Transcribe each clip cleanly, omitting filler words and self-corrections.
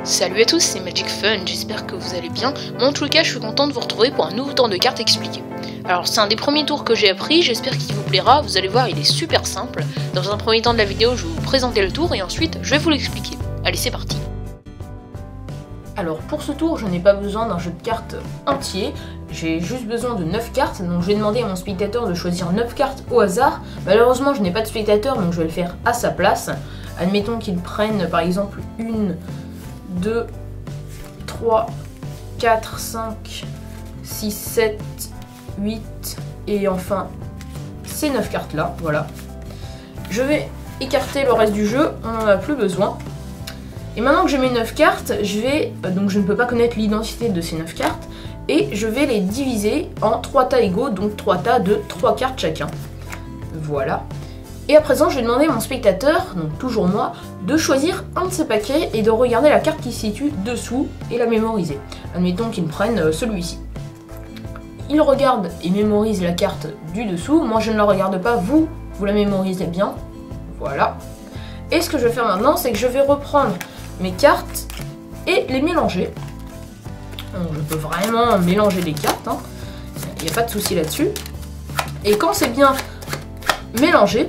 Salut à tous, c'est Magic Fun, j'espère que vous allez bien. Moi en tout cas, je suis content de vous retrouver pour un nouveau tour de cartes expliqué. Alors c'est un des premiers tours que j'ai appris, j'espère qu'il vous plaira, vous allez voir il est super simple. Dans un premier temps de la vidéo, je vais vous présenter le tour et ensuite je vais vous l'expliquer. Allez c'est parti. Alors pour ce tour, je n'ai pas besoin d'un jeu de cartes entier, j'ai juste besoin de 9 cartes, donc je vais demander à mon spectateur de choisir 9 cartes au hasard. Malheureusement je n'ai pas de spectateur, donc je vais le faire à sa place. Admettons qu'il prenne par exemple 1, 2, 3, 4, 5, 6, 7, 8 et enfin ces 9 cartes là, voilà. Je vais écarter le reste du jeu, on n'en a plus besoin. Et maintenant que j'ai mes 9 cartes, donc je ne peux pas connaître l'identité de ces 9 cartes, et je vais les diviser en 3 tas égaux, donc 3 tas de 3 cartes chacun. Voilà. Et à présent, je vais demander à mon spectateur, donc toujours moi, de choisir un de ces paquets et de regarder la carte qui se situe dessous et la mémoriser. Admettons qu'il prenne celui-ci. Il regarde et mémorise la carte du dessous. Moi, je ne la regarde pas, vous la mémorisez bien. Voilà. Et ce que je vais faire maintenant, c'est que je vais reprendre mes cartes et les mélanger. Donc, je peux vraiment mélanger les cartes, hein. Il n'y a pas de souci là-dessus. Et quand c'est bien mélangé,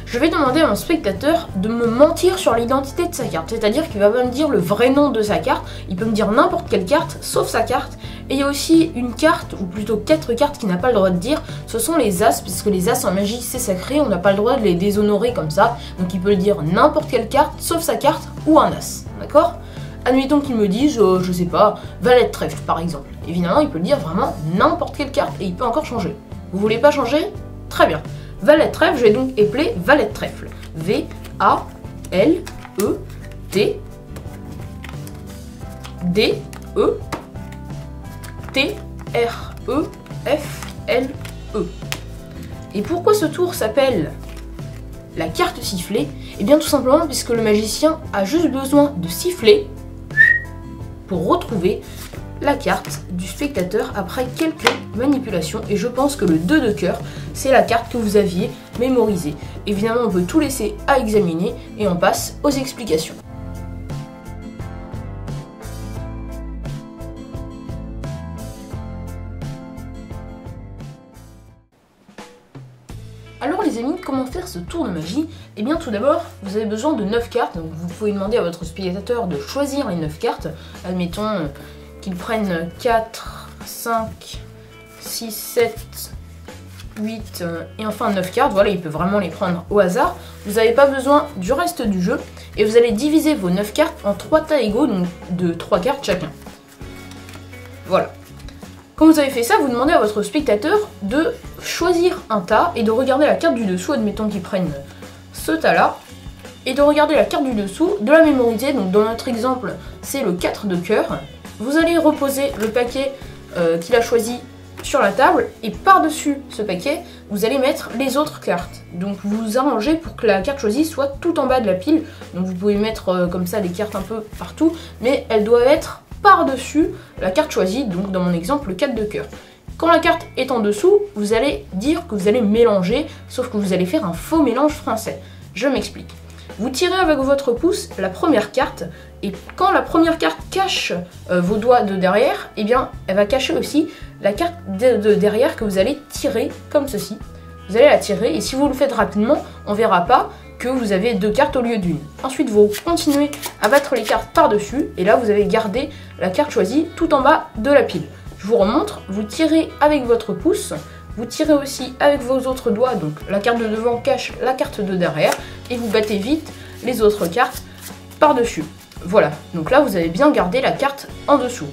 je vais demander à mon spectateur de me mentir sur l'identité de sa carte. C'est-à-dire qu'il va pas me dire le vrai nom de sa carte, il peut me dire n'importe quelle carte, sauf sa carte. Et il y a aussi une carte, ou plutôt 4 cartes qu'il n'a pas le droit de dire, ce sont les As, puisque les As en magie c'est sacré, on n'a pas le droit de les déshonorer comme ça. Donc il peut dire n'importe quelle carte, sauf sa carte ou un As, d'accord? Admettons qu'il me dise, je sais pas, valet de trèfle par exemple. Évidemment, il peut le dire vraiment n'importe quelle carte, et il peut encore changer. Vous voulez pas changer? Très bien. Valet de trèfle, je vais donc épeler valet de trèfle. V-A-L-E-T-D-E-T-R-E-F-L-E. Et pourquoi ce tour s'appelle la carte sifflée? Eh bien tout simplement puisque le magicien a juste besoin de siffler pour retrouver la carte du spectateur après quelques manipulations, et je pense que le 2 de cœur c'est la carte que vous aviez mémorisée. Évidemment on peut tout laisser à examiner et on passe aux explications. Alors les amis, comment faire ce tour de magie? Eh bien tout d'abord, vous avez besoin de 9 cartes, donc vous pouvez demander à votre spectateur de choisir les 9 cartes. Admettons qu'ils prennent 4, 5, 6, 7, 8 et enfin 9 cartes. Voilà, il peut vraiment les prendre au hasard. Vous n'avez pas besoin du reste du jeu et vous allez diviser vos 9 cartes en 3 tas égaux, donc de 3 cartes chacun. Voilà. Quand vous avez fait ça, vous demandez à votre spectateur de choisir un tas et de regarder la carte du dessous, admettons qu'ils prennent ce tas-là, et de regarder la carte du dessous, de la mémoriser. Donc dans notre exemple, c'est le 4 de cœur. Vous allez reposer le paquet qu'il a choisi sur la table, et par-dessus ce paquet, vous allez mettre les autres cartes. Donc vous vous arrangez pour que la carte choisie soit tout en bas de la pile. Donc vous pouvez mettre comme ça des cartes un peu partout, mais elles doivent être par-dessus la carte choisie, donc dans mon exemple le 4 de cœur. Quand la carte est en dessous, vous allez dire que vous allez mélanger, sauf que vous allez faire un faux mélange français. Je m'explique. Vous tirez avec votre pouce la première carte, et quand la première carte cache vos doigts de derrière, eh bien elle va cacher aussi la carte de derrière que vous allez tirer comme ceci. Vous allez la tirer, et si vous le faites rapidement, on verra pas que vous avez 2 cartes au lieu d'une. Ensuite vous continuez à battre les cartes par-dessus, et là vous avez gardé la carte choisie tout en bas de la pile. Je vous remontre, vous tirez avec votre pouce, vous tirez aussi avec vos autres doigts, donc la carte de devant cache la carte de derrière, et vous battez vite les autres cartes par-dessus. Voilà, donc là vous avez bien gardé la carte en dessous.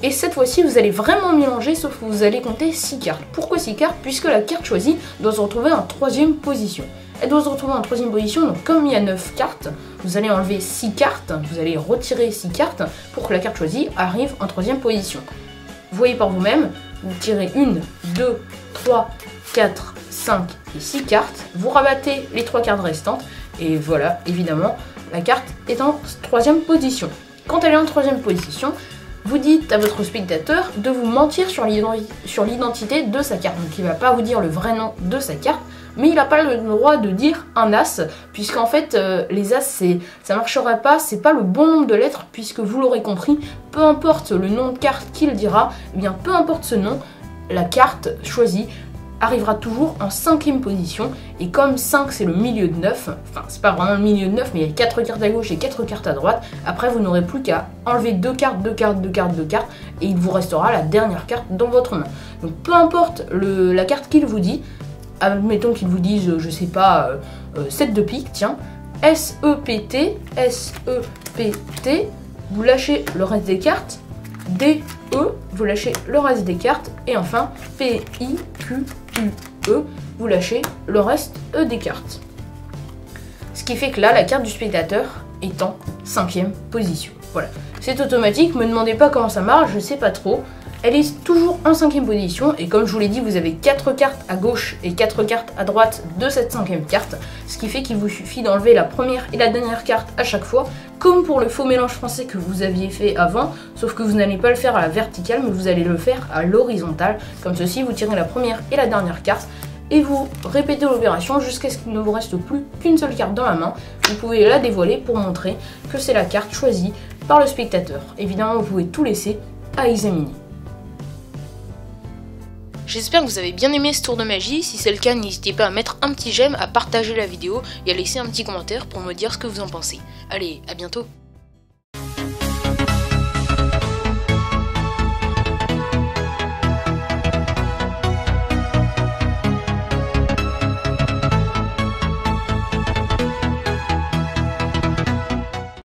Et cette fois-ci vous allez vraiment mélanger, sauf que vous allez compter 6 cartes. Pourquoi 6 cartes? Puisque la carte choisie doit se retrouver en 3e position. Elle doit se retrouver en 3e position, donc comme il y a 9 cartes, vous allez enlever 6 cartes, vous allez retirer 6 cartes pour que la carte choisie arrive en 3e position. Vous voyez par vous-même, vous tirez 1, 2, 3, 4, 5 et 6 cartes, vous rabattez les 3 cartes restantes, et voilà, évidemment, la carte est en 3e position. Quand elle est en 3e position, vous dites à votre spectateur de vous mentir sur l'identité de sa carte. Donc il va pas vous dire le vrai nom de sa carte, mais il n'a pas le droit de dire un as, puisqu'en fait les as ça marcherait pas, c'est pas le bon nombre de lettres, puisque vous l'aurez compris, peu importe le nom de carte qu'il dira, eh bien peu importe ce nom, la carte choisie arrivera toujours en 5e position, et comme 5 c'est le milieu de 9, enfin c'est pas vraiment le milieu de 9, mais il y a 4 cartes à gauche et 4 cartes à droite, après vous n'aurez plus qu'à enlever 2 cartes, 2 cartes, 2 cartes, 2 cartes, et il vous restera la dernière carte dans votre main. Donc peu importe la carte qu'il vous dit, admettons qu'il vous dise, je sais pas, 7 de pique, tiens, S-E-P-T, S-E-P-T, vous lâchez le reste des cartes, D-E, vous lâchez le reste des cartes, et enfin P-I-Q-U-E, vous lâchez le reste des cartes. Ce qui fait que là, la carte du spectateur est en 5e position. Voilà, c'est automatique, me demandez pas comment ça marche, je sais pas trop. Elle est toujours en 5e position, et comme je vous l'ai dit, vous avez 4 cartes à gauche et 4 cartes à droite de cette 5e carte, ce qui fait qu'il vous suffit d'enlever la première et la dernière carte à chaque fois, comme pour le faux mélange français que vous aviez fait avant, sauf que vous n'allez pas le faire à la verticale, mais vous allez le faire à l'horizontale, comme ceci, vous tirez la première et la dernière carte, et vous répétez l'opération jusqu'à ce qu'il ne vous reste plus qu'une seule carte dans la main. Vous pouvez la dévoiler pour montrer que c'est la carte choisie par le spectateur. Évidemment, vous pouvez tout laisser à examiner. J'espère que vous avez bien aimé ce tour de magie. Si c'est le cas, n'hésitez pas à mettre un petit j'aime, à partager la vidéo et à laisser un petit commentaire pour me dire ce que vous en pensez. Allez, à bientôt!